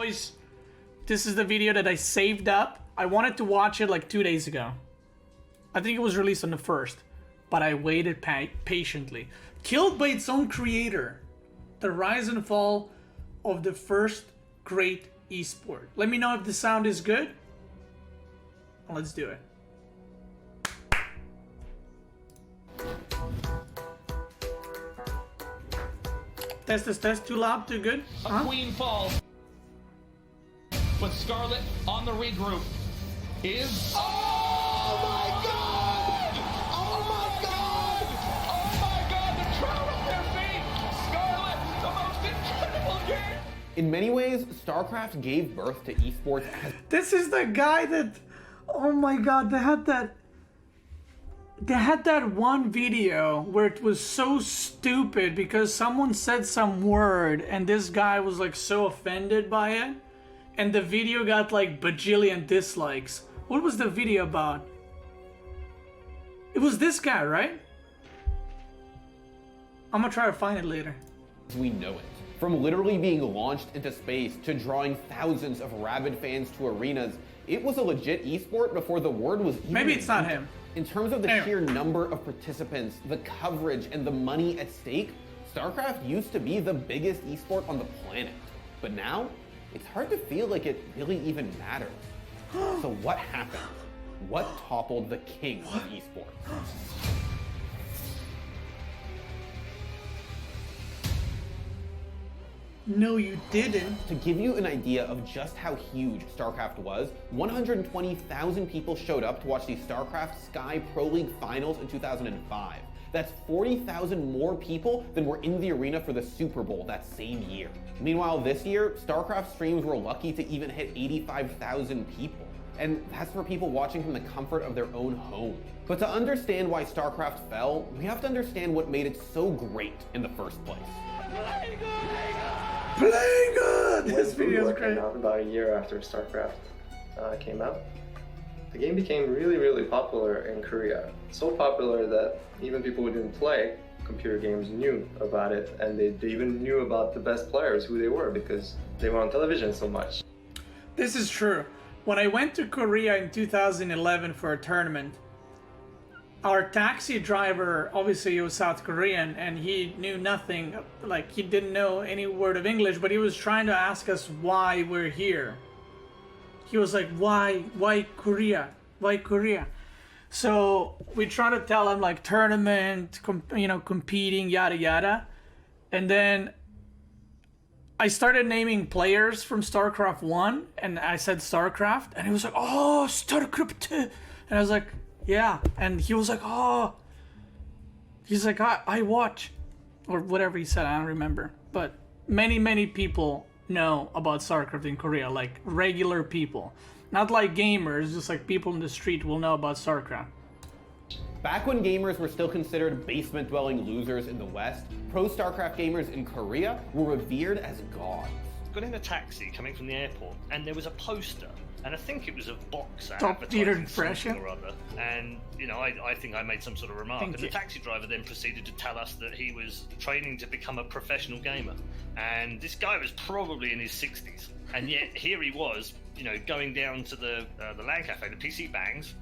boys. This is the video that I saved up. I wanted to watch it like 2 days ago. I think it was released on the 1st, but I waited patiently. Killed by its own creator. The rise and fall of the first great esport. Let me know if the sound is good. Let's do it. Test. Too loud, too good? A queen falls. But Scarlet on the regroup is... Oh my god! Oh my god! Oh my god! The crowd at their feet! Scarlet, the most incredible game! In many ways, StarCraft gave birth to esports as... This is the guy that... Oh my god, they had that one video where it was so stupid because someone said some word and this guy was like so offended by it, and the video got like bajillion dislikes. What was the video about? It was this guy, right? I'm gonna try to find it later. We know it. From literally being launched into space to drawing thousands of rabid fans to arenas, it was a legit esport before the word was even... Maybe it's not him. In terms of the sheer number of participants, the coverage, and the money at stake, StarCraft used to be the biggest esport on the planet. But now, it's hard to feel like it really even matters. So what happened? What toppled the king of esports? No, you didn't. To give you an idea of just how huge StarCraft was, 120,000 people showed up to watch the StarCraft Sky Pro League Finals in 2005. That's 40,000 more people than were in the arena for the Super Bowl that same year. Meanwhile, this year, StarCraft streams were lucky to even hit 85,000 people. And that's for people watching from the comfort of their own home. But to understand why StarCraft fell, we have to understand what made it so great in the first place. Play good! This video is great. About a year after StarCraft came out, the game became really popular in Korea. So popular that even people who didn't play computer games knew about it, and they even knew about the best players, who they were, because they were on television so much. This is true. When I went to Korea in 2011 for a tournament, our taxi driver, obviously he was South Korean and he knew nothing, like he didn't know any word of English, but he was trying to ask us why we're here. He was like, why Korea? Why Korea? So we try to tell him like tournament, competing, yada yada. And then I started naming players from StarCraft 1 and I said StarCraft and he was like, oh, StarCraft II. And I was like, yeah, and he was like, oh, he's like, I watch, or whatever he said, I don't remember. But many people know about StarCraft in Korea, like regular people. Not like gamers, just like people in the street will know about StarCraft. Back when gamers were still considered basement-dwelling losers in the West, pro StarCraft gamers in Korea were revered as gods. Got in a taxi coming from the airport, and there was a poster. And I think it was a box Top theater advertising impression something or other. And, I think I made some sort of remark. And the taxi driver then proceeded to tell us that he was training to become a professional gamer. And this guy was probably in his 60s. And yet here he was, going down to the LAN cafe, the PC bangs,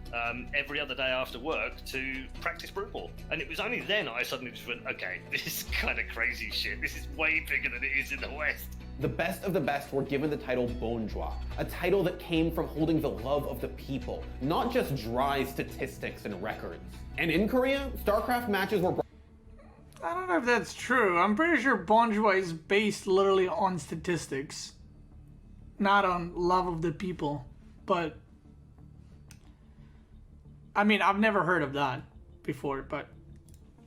every other day after work to practice Brute Ball. And it was only then I suddenly just went, okay, this is kind of crazy shit. This is way bigger than it is in the West. The best of the best were given the title Bonjour, a title that came from holding the love of the people, not just dry statistics and records. And in Korea, StarCraft matches were... I don't know if that's true. I'm pretty sure Bonjour is based literally on statistics, not on love of the people. But, I mean, I've never heard of that before, but...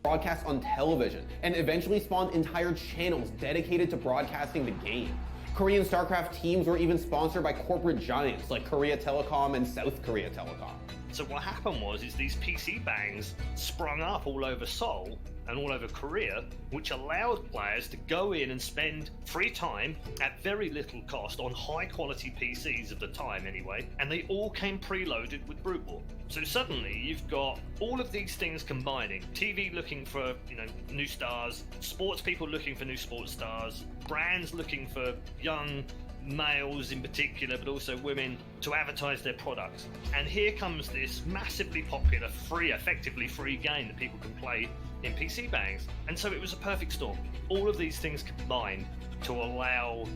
broadcast on television, and eventually spawned entire channels dedicated to broadcasting the game. Korean StarCraft teams were even sponsored by corporate giants like Korea Telecom and South Korea Telecom. So what happened was these PC bangs sprung up all over Seoul and all over Korea, which allowed players to go in and spend free time at very little cost on high quality PCs of the time anyway, and they all came preloaded with Brute Ball. So suddenly you've got all of these things combining. TV looking for, new stars, sports people looking for new sports stars, brands looking for young, males in particular, but also women, to advertise their products. And here comes this massively popular, effectively free game that people can play in PC bags. And so it was a perfect storm. All of these things combined to allow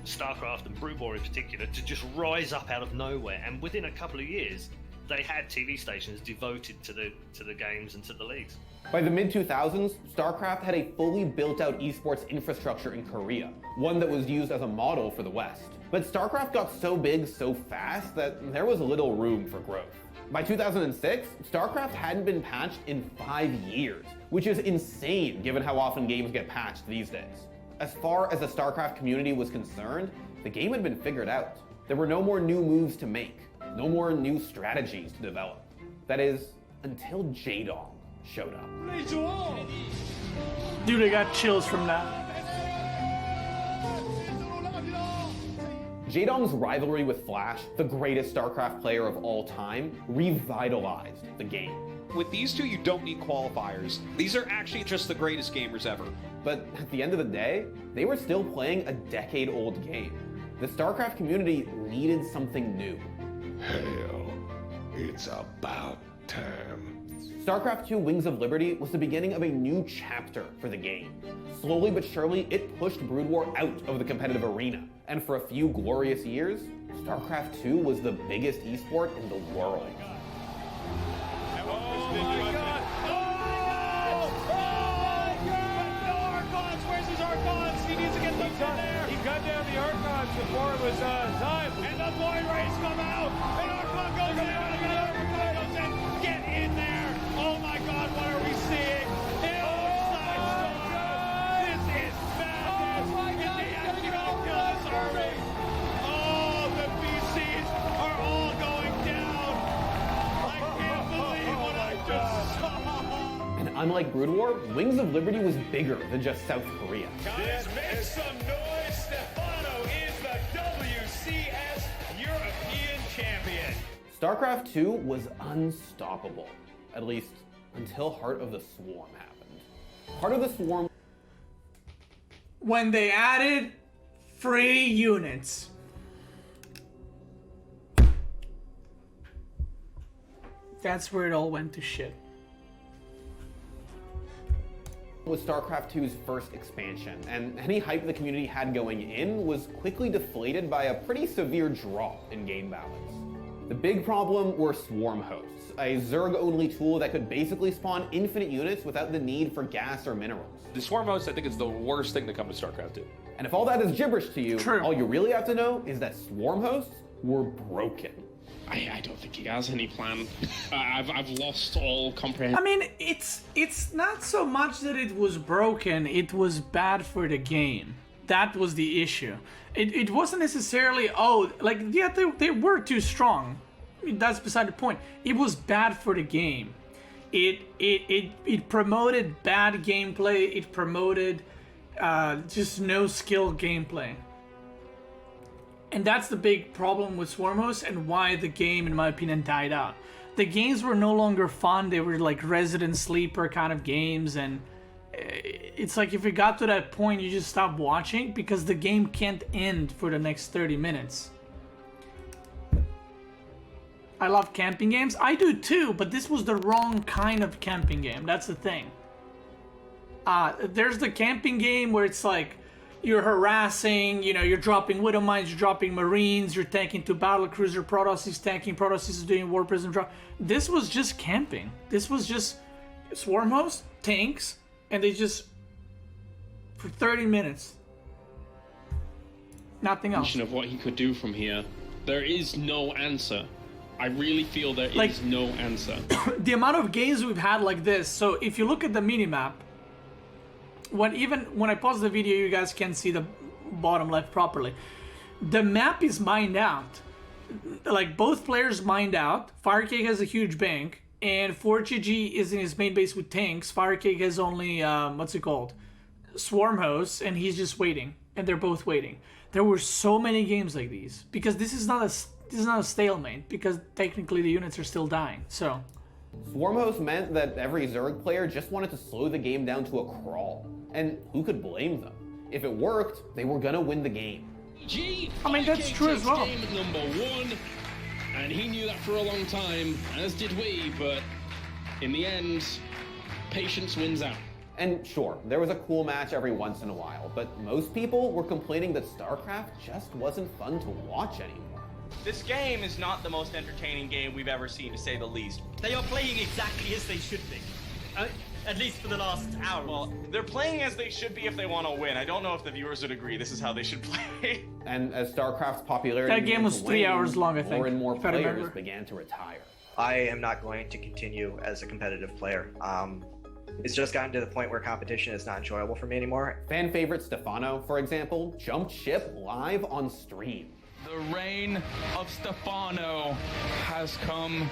StarCraft and Brood War in particular to just rise up out of nowhere. And within a couple of years, they had TV stations devoted to the games and to the leagues. By the mid-2000s, StarCraft had a fully built-out esports infrastructure in Korea, one that was used as a model for the West. But StarCraft got so big so fast that there was little room for growth. By 2006, StarCraft hadn't been patched in 5 years, which is insane given how often games get patched these days. As far as the StarCraft community was concerned, the game had been figured out. There were no more new moves to make, no more new strategies to develop. That is, until Jaedong showed up. Dude, I got chills from that. Jaedong's rivalry with Flash, the greatest StarCraft player of all time, revitalized the game. With these two, you don't need qualifiers. These are actually just the greatest gamers ever. But at the end of the day, they were still playing a decade-old game. The StarCraft community needed something new. Hell, it's about time. StarCraft II Wings of Liberty was the beginning of a new chapter for the game. Slowly but surely, it pushed Brood War out of the competitive arena. And for a few glorious years, StarCraft II was the biggest esport in the world. Oh my god! Oh my god! No Archons! Where's his Archons? He needs to get them in there! He cut down the Archons before it was time. And the Void Rays come out! And Archon goes in! And Archon goes in! Get in there! Oh my god, what are we seeing? Inside Star! This is madness! Oh my god! It's gonna kill this army! Oh, the PCs are all going down! I can't believe what I just saw! And unlike Brood War, Wings of Liberty was bigger than just South Korea. Guys, make some noise! Stefano is the WCS European champion! StarCraft II was unstoppable, at least until Heart of the Swarm happened. Heart of the Swarm When they added free units. That's where it all went to shit. was StarCraft II's first expansion, and any hype the community had going in was quickly deflated by a pretty severe drop in game balance. The big problem were swarm hosts, a Zerg-only tool that could basically spawn infinite units without the need for gas or minerals. The swarm host, I think, is the worst thing to come to StarCraft II. And if all that is gibberish to you, True. all you really have to know is that swarm hosts were broken. I don't think he has any plan. I've lost all comprehension. I mean, it's not so much that it was broken, it was bad for the game. That was the issue. It wasn't necessarily, yeah, they were too strong. I mean, that's beside the point. It was bad for the game. It promoted bad gameplay, it promoted just no skill gameplay. And that's the big problem with Swarm Hosts and why the game, in my opinion, died out. The games were no longer fun. They were like resident sleeper kind of games. And it's like if it got to that point, you just stop watching because the game can't end for the next 30 minutes. I love camping games. I do too, but this was the wrong kind of camping game. That's the thing. There's the camping game where it's like, you're harassing, you're dropping Widow Mines, you're dropping Marines, you're tanking to Battlecruiser, Protoss is tanking, Protoss is doing War Prism drop. This was just camping. This was just Swarm Host, tanks, and they just, for 30 minutes, nothing else. Of what he could do from here, there is no answer. I really feel there is no answer. The amount of games we've had like this, so if you look at the minimap, when I pause the video, you guys can see the bottom left properly. The map is mined out. Like, both players mined out. Firecake has a huge bank, and 4GG is in his main base with tanks. Firecake has only, Swarm Hosts, and he's just waiting. And they're both waiting. There were so many games like these, because this is not a stalemate, because technically the units are still dying, so. Swarm Host meant that every Zerg player just wanted to slow the game down to a crawl. And who could blame them? If it worked, they were gonna win the game. I mean, that's true as well. Game number 1, and he knew that for a long time, as did we, but in the end, patience wins out. And sure, there was a cool match every once in a while, but most people were complaining that StarCraft just wasn't fun to watch anymore. This game is not the most entertaining game we've ever seen, to say the least. They are playing exactly as they should be. At least for the last hour. Well, they're playing as they should be if they want to win. I don't know if the viewers would agree this is how they should play. And as StarCraft's popularity that game was 3 hours long, I think. More and more players began to retire. I am not going to continue as a competitive player. It's just gotten to the point where competition is not enjoyable for me anymore. Fan favorite Stefano, for example, jumped ship live on stream. The reign of Stefano has come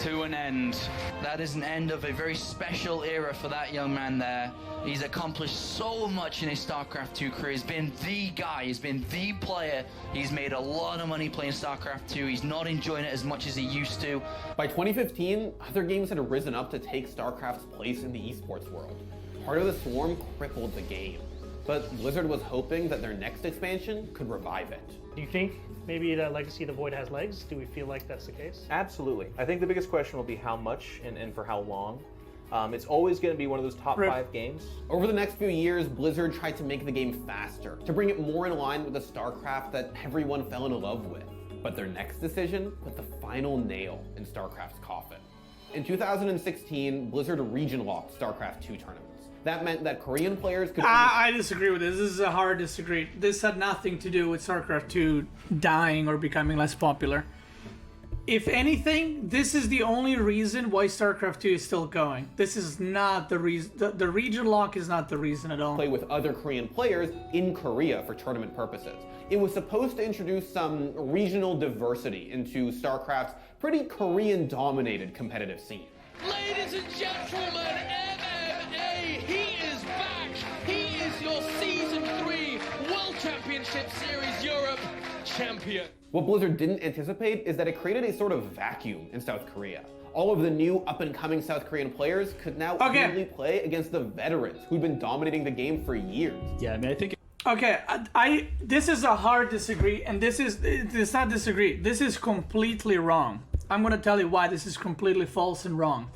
to an end. That is an end of a very special era for that young man there. He's accomplished so much in his StarCraft II career. He's been the guy, he's been the player. He's made a lot of money playing StarCraft II. He's not enjoying it as much as he used to. By 2015, other games had risen up to take StarCraft's place in the esports world. Heart of the Swarm crippled the game, but Blizzard was hoping that their next expansion could revive it. Do you think maybe that Legacy of the Void has legs? Do we feel like that's the case? Absolutely. I think the biggest question will be how much and for how long. It's always going to be one of those top 5 games. Over the next few years, Blizzard tried to make the game faster, to bring it more in line with the StarCraft that everyone fell in love with. But their next decision put the final nail in StarCraft's coffin. In 2016, Blizzard region-locked StarCraft II tournaments. That meant that Korean players could... I disagree with this. This is a hard disagree. This had nothing to do with StarCraft II dying or becoming less popular. If anything, this is the only reason why StarCraft II is still going. This is not the reason. The region lock is not the reason at all. Play with other Korean players in Korea for tournament purposes. It was supposed to introduce some regional diversity into StarCraft's pretty Korean-dominated competitive scene. Ladies and gentlemen, MMA, he is back. He is your Season 3 World Championship Series Europe champion. What Blizzard didn't anticipate is that it created a sort of vacuum in South Korea. All of the new up-and-coming South Korean players could now easily play against the veterans who'd been dominating the game for years. Yeah, I mean, I think... Okay, this is a hard disagree, and it's not disagree. This is completely wrong. I'm going to tell you why this is completely false and wrong.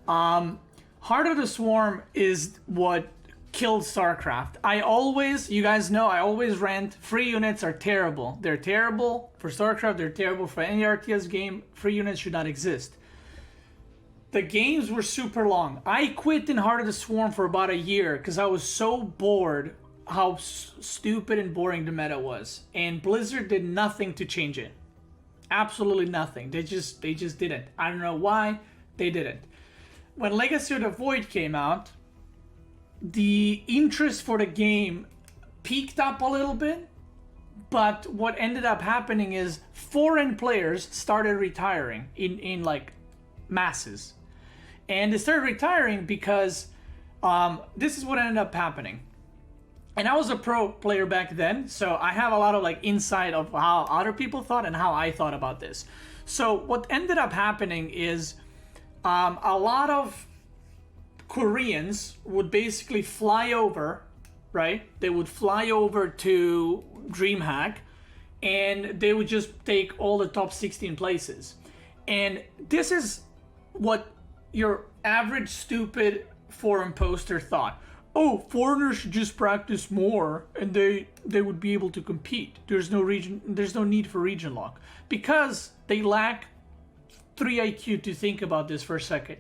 Heart of the Swarm is what killed StarCraft. You guys know, I always rant, free units are terrible. They're terrible for StarCraft, they're terrible for any RTS game. Free units should not exist. The games were super long. I quit in Heart of the Swarm for about a year because I was so bored how stupid and boring the meta was. And Blizzard did nothing to change it. Absolutely nothing. They just didn't. I don't know why they didn't. When Legacy of the Void came out, the interest for the game peaked up a little bit, but what ended up happening is foreign players started retiring in like masses. And they started retiring because this is what ended up happening. And I was a pro player back then, so I have a lot of like insight of how other people thought and how I thought about this. So what ended up happening is a lot of Koreans would basically fly over, right? They would fly over to DreamHack and they would just take all the top 16 places. And this is what your average stupid forum poster thought. Oh, foreigners should just practice more and they would be able to compete. There's no need for region lock because they lack 3 IQ to think about this for a second.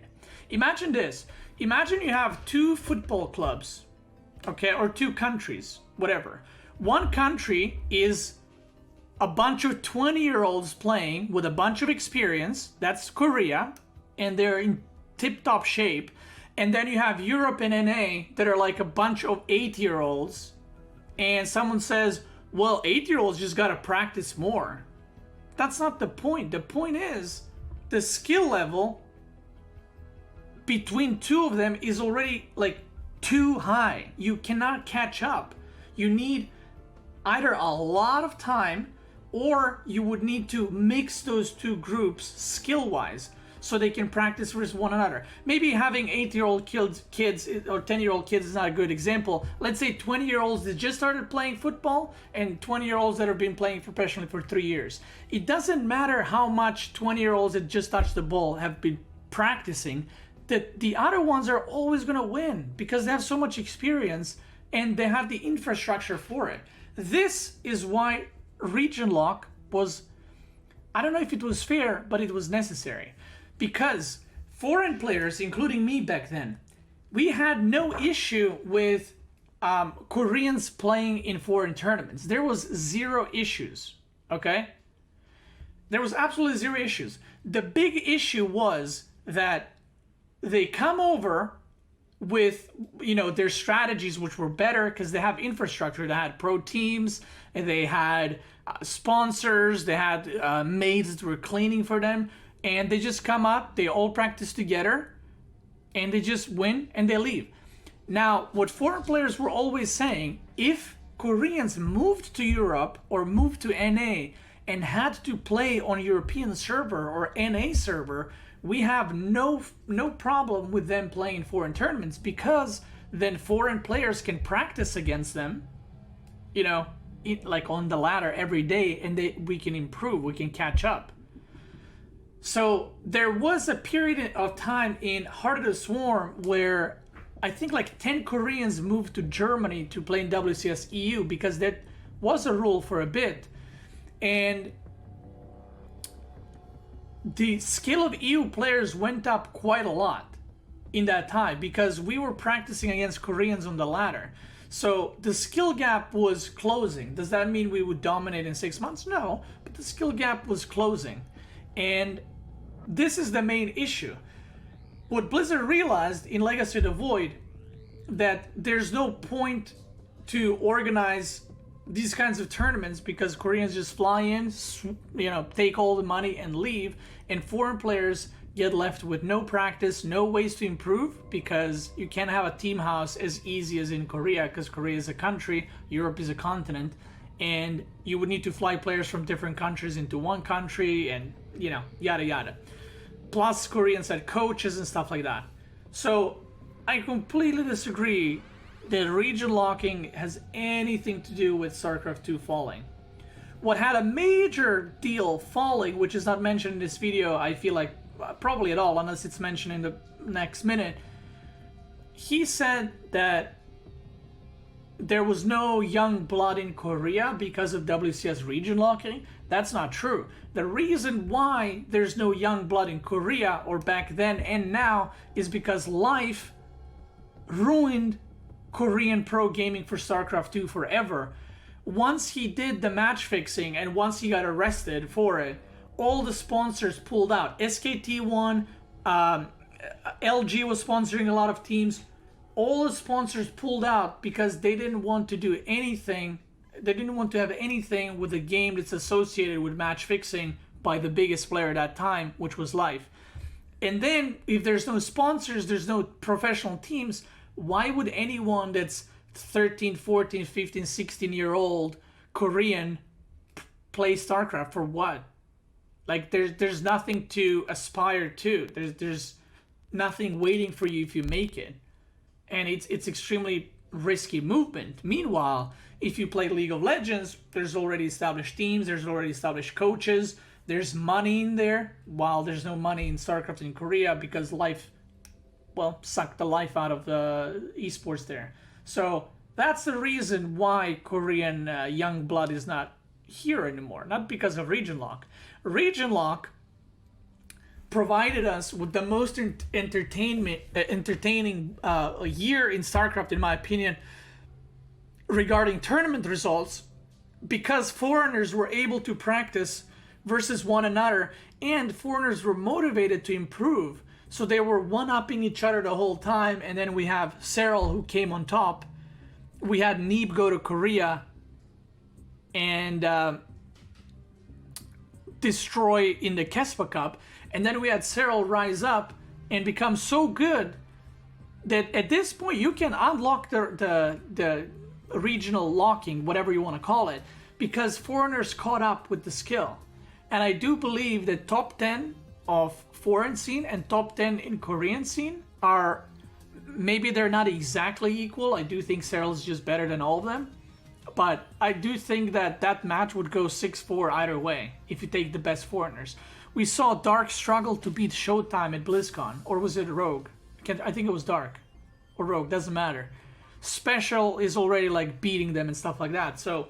Imagine this. Imagine you have 2 football clubs, okay, or 2 countries, whatever. One country is a bunch of 20-year-olds playing with a bunch of experience. That's Korea, and they're in tip-top shape. And then you have Europe and NA that are like a bunch of 8-year-olds. And someone says, well, 8-year-olds just got to practice more. That's not the point. The point is the skill level between 2 of them is already like too high. You cannot catch up. You need either a lot of time or you would need to mix those 2 groups skill-wise. so they can practice with one another. Maybe having 8-year-old kids or 10-year-old kids is not a good example. Let's say 20-year-olds that just started playing football and 20-year-olds that have been playing professionally for 3 years. It doesn't matter how much 20-year-olds that just touched the ball have been practicing, that the other ones are always going to win because they have so much experience and they have the infrastructure for it. This is why region lock was, I don't know if it was fair, but it was necessary. Because foreign players, including me back then, we had no issue with Koreans playing in foreign tournaments. There was zero issues, okay? There was absolutely zero issues. The big issue was that they come over with, you know, their strategies, which were better because they have infrastructure. They had pro teams, and they had sponsors, they had maids that were cleaning for them, and they just come up, they all practice together, and they just win and they leave. Now, what foreign players were always saying, if Koreans moved to Europe or moved to NA and had to play on a European server or NA server, we have no problem with them playing foreign tournaments, because then foreign players can practice against them, you know, like on the ladder every day, and we can improve, we can catch up. So there was a period of time in Heart of the Swarm where I think like 10 Koreans moved to Germany to play in WCS EU, because that was a rule for a bit. And the skill of EU players went up quite a lot in that time because we were practicing against Koreans on the ladder. So the skill gap was closing. Does that mean we would dominate in 6 months? No, but the skill gap was closing. And this is the main issue. What Blizzard realized in Legacy of the Void, that there's no point to organize these kinds of tournaments because Koreans just fly in, you know, take all the money and leave, and foreign players get left with no practice, no ways to improve, because you can't have a team house as easy as in Korea, because Korea is a country, Europe is a continent, and you would need to fly players from different countries into one country, and, you know, yada yada. Plus Koreans had coaches and stuff like that. So I completely disagree that region locking has anything to do with StarCraft II falling. What had a major deal falling, which is not mentioned in this video, I feel like probably at all, unless it's mentioned in the next minute, he said that there was no young blood in Korea because of WCS region locking. That's not true. The reason why there's no young blood in Korea, or back then and now, is because Life ruined Korean pro gaming for StarCraft II forever. Once he did the match fixing and once he got arrested for it, all the sponsors pulled out. SK1, LG was sponsoring a lot of teams. All the sponsors pulled out because they didn't want to do anything. They didn't want to have anything with a game that's associated with match fixing by the biggest player at that time, which was Life. And then if there's no sponsors, there's no professional teams, why would anyone that's 13, 14, 15, 16-year-old Korean play StarCraft for what? Like, there's nothing to aspire to. There's nothing waiting for you if you make it. And it's extremely risky movement. Meanwhile, if you play League of Legends, there's already established teams, there's already established coaches, there's money in there, while there's no money in StarCraft in Korea because Life, well, sucked the life out of the esports there. So that's the reason why Korean young blood is not here anymore, not because of region lock. Region lock provided us with the most entertaining year in StarCraft, in my opinion, regarding tournament results, because foreigners were able to practice versus one another, and foreigners were motivated to improve. So they were one-upping each other the whole time, and then we have Cyril who came on top. We had Neeb go to Korea and destroy in the Kespa Cup, and then we had Cyril rise up and become so good that at this point you can unlock the regional locking, whatever you want to call it, because foreigners caught up with the skill. And I do believe that top 10 of foreign scene and top 10 in Korean scene are, maybe they're not exactly equal. I do think Cyril is just better than all of them. But I do think that that match would go 6-4 either way if you take the best foreigners. We saw Dark struggle to beat Showtime at BlizzCon. Or was it Rogue? I think it was Dark. Or Rogue, doesn't matter. Special is already like beating them and stuff like that. So,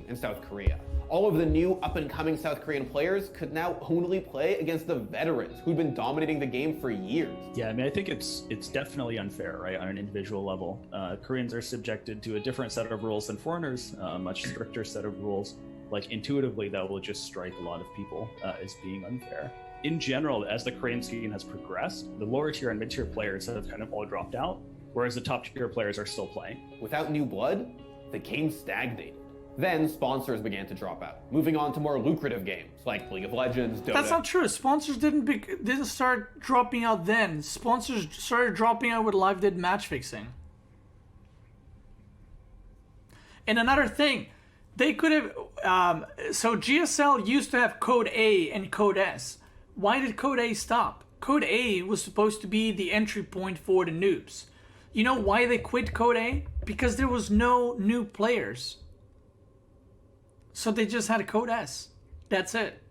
in South Korea. All of the new up-and-coming South Korean players could now only play against the veterans who'd been dominating the game for years. Yeah, I mean, I think it's definitely unfair, right, on an individual level. Koreans are subjected to a different set of rules than foreigners, a much stricter set of rules. Like, intuitively, that will just strike a lot of people as being unfair. In general, as the Korean scene has progressed, the lower tier and mid-tier players have kind of all dropped out, whereas the top tier players are still playing. Without new blood, the game stagnated. Then sponsors began to drop out, moving on to more lucrative games like League of Legends, Dota. That's not true. Sponsors didn't start dropping out then. Sponsors started dropping out with live dead match fixing. And another thing, they could have. So GSL used to have Code A and Code S. Why did Code A stop? Code A was supposed to be the entry point for the noobs. You know why they quit Code A? Because there was no new players. So they just had a Code S. That's it.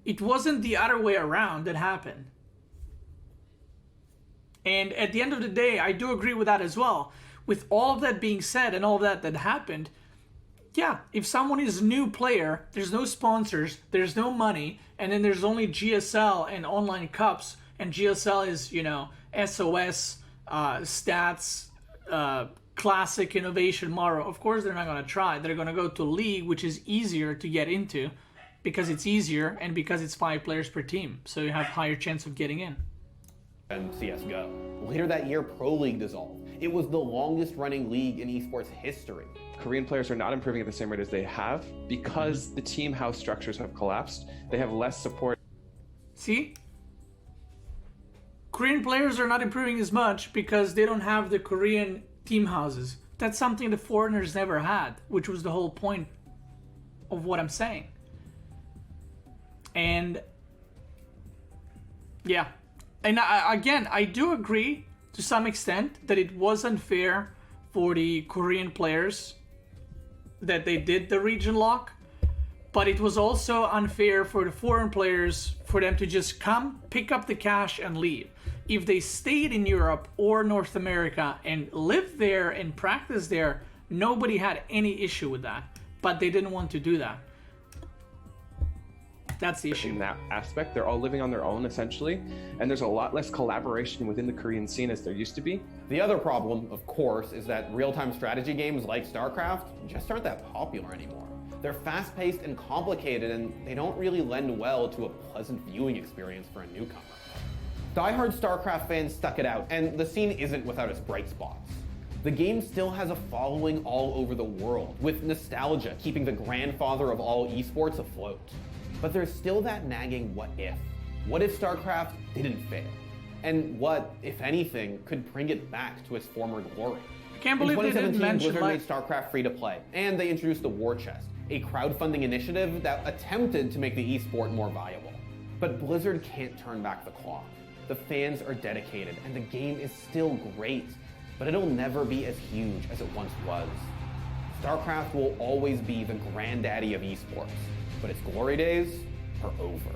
It wasn't the other way around that happened. And at the end of the day, I do agree with that as well. With all of that being said and all of that happened, yeah, if someone is a new player, there's no sponsors, there's no money, and then there's only GSL and online cups, and GSL is, you know, SOS, stats, classic innovation model. Of course they're not going to try. They're going to go to League, which is easier to get into because it's easier and because it's 5 players per team, so you have higher chance of getting in. And CSGO. Later that year, Pro League dissolved. It was the longest running league in esports history. Korean players are not improving at the same rate as they have because the team house structures have collapsed. They have less support. See? Korean players are not improving as much because they don't have the Korean team houses. That's something the foreigners never had, which was the whole point of what I'm saying. And yeah, and I do agree to some extent that it was unfair for the Korean players that they did the region lock, but it was also unfair for the foreign players for them to just come, pick up the cash and leave. If they stayed in Europe or North America and lived there and practiced there, nobody had any issue with that. But they didn't want to do that. That's the issue. In that aspect, they're all living on their own essentially, and there's a lot less collaboration within the Korean scene as there used to be. The other problem, of course, is that real-time strategy games like StarCraft just aren't that popular anymore. They're fast-paced and complicated, and they don't really lend well to a pleasant viewing experience for a newcomer. Die-hard StarCraft fans stuck it out, and the scene isn't without its bright spots. The game still has a following all over the world, with nostalgia keeping the grandfather of all esports afloat. But there's still that nagging what if. What if StarCraft didn't fail? And what, if anything, could bring it back to its former glory? I can't believe they didn't mention Blizzard made StarCraft free to play, and they introduced the War Chest, a crowdfunding initiative that attempted to make the esport more viable. But Blizzard can't turn back the clock. The fans are dedicated, and the game is still great, but it'll never be as huge as it once was. StarCraft will always be the granddaddy of esports, but its glory days are over.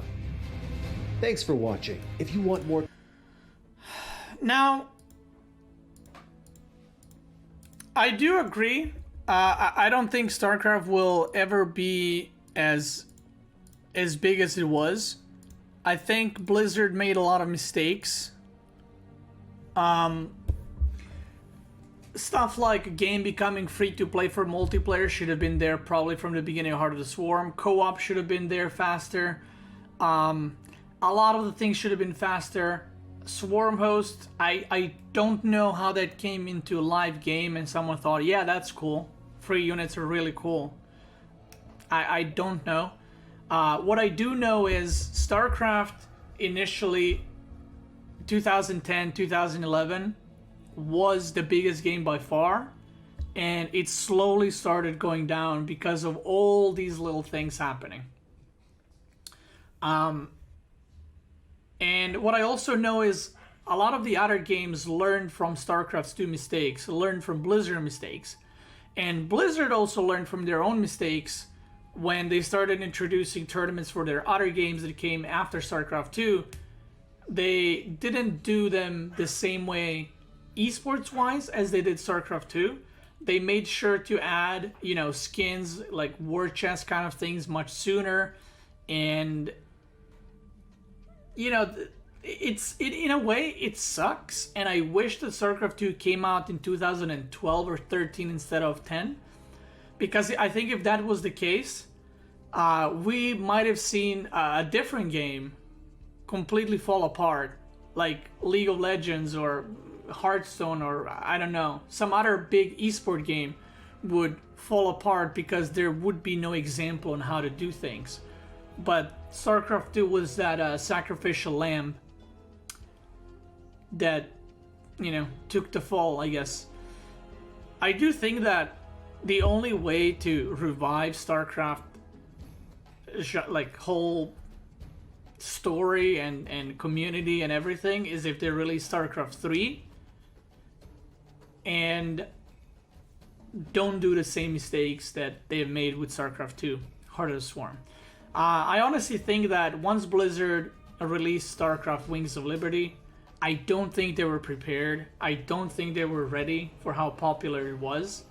Thanks for watching. If you want more... Now, I do agree. I don't think StarCraft will ever be as big as it was. I think Blizzard made a lot of mistakes. Stuff like a game becoming free to play for multiplayer should have been there probably from the beginning of Heart of the Swarm. Co-op should have been there faster. A lot of the things should have been faster. Swarm host, I don't know how that came into a live game and someone thought, yeah, that's cool. Free units are really cool. I don't know. What I do know is StarCraft initially 2010, 2011 was the biggest game by far, and it slowly started going down because of all these little things happening. And what I also know is a lot of the other games learned from StarCraft II mistakes, learned from Blizzard mistakes. And Blizzard also learned from their own mistakes when they started introducing tournaments for their other games that came after StarCraft II. They didn't do them the same way esports-wise as they did StarCraft II. They made sure to add, you know, skins, like war chest kind of things much sooner. And, you know, in a way, it sucks. And I wish that StarCraft II came out in 2012 or 13 instead of 10. Because I think if that was the case, we might have seen a different game completely fall apart. Like League of Legends or Hearthstone, or I don't know, some other big esport game would fall apart because there would be no example on how to do things. But StarCraft II was that sacrificial lamb that, you know, took the fall, I guess. I do think that the only way to revive StarCraft, like whole story and community and everything, is if they release StarCraft 3 and don't do the same mistakes that they have made with StarCraft 2, Heart of the Swarm. I honestly think that once Blizzard released StarCraft Wings of Liberty, I don't think they were prepared. I don't think they were ready for how popular it was.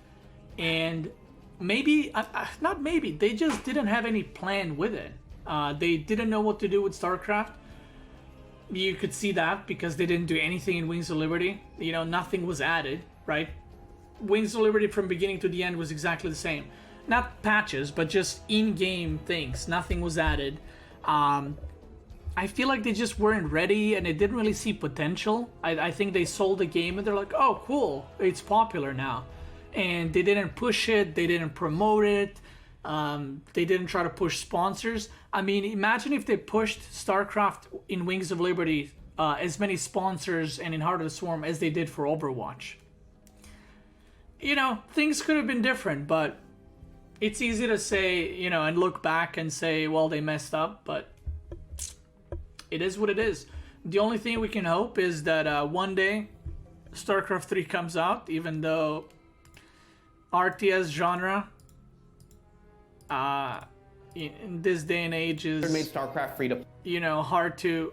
And maybe, not maybe, they just didn't have any plan with it. They didn't know what to do with StarCraft. You could see that because they didn't do anything in Wings of Liberty. You know, nothing was added, right? Wings of Liberty from beginning to the end was exactly the same. Not patches, but just in-game things. Nothing was added. I feel like they just weren't ready and they didn't really see potential. I think they sold the game and they're like, oh, cool, it's popular now. And they didn't push it, they didn't promote it, they didn't try to push sponsors. I mean, imagine if they pushed StarCraft in Wings of Liberty as many sponsors and in Heart of the Swarm as they did for Overwatch. You know, things could have been different, but it's easy to say, you know, and look back and say, well, they messed up, but it is what it is. The only thing we can hope is that one day StarCraft 3 comes out, even though RTS genre in this day and age is made StarCraft free to, you know, hard to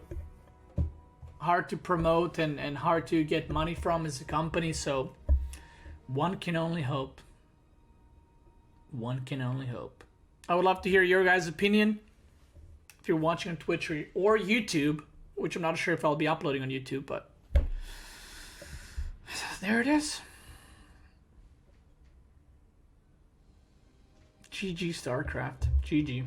promote and hard to get money from as a company, so one can only hope. One can only hope. I would love to hear your guys' opinion. If you're watching on Twitch or YouTube, which I'm not sure if I'll be uploading on YouTube, but there it is. GG StarCraft. GG.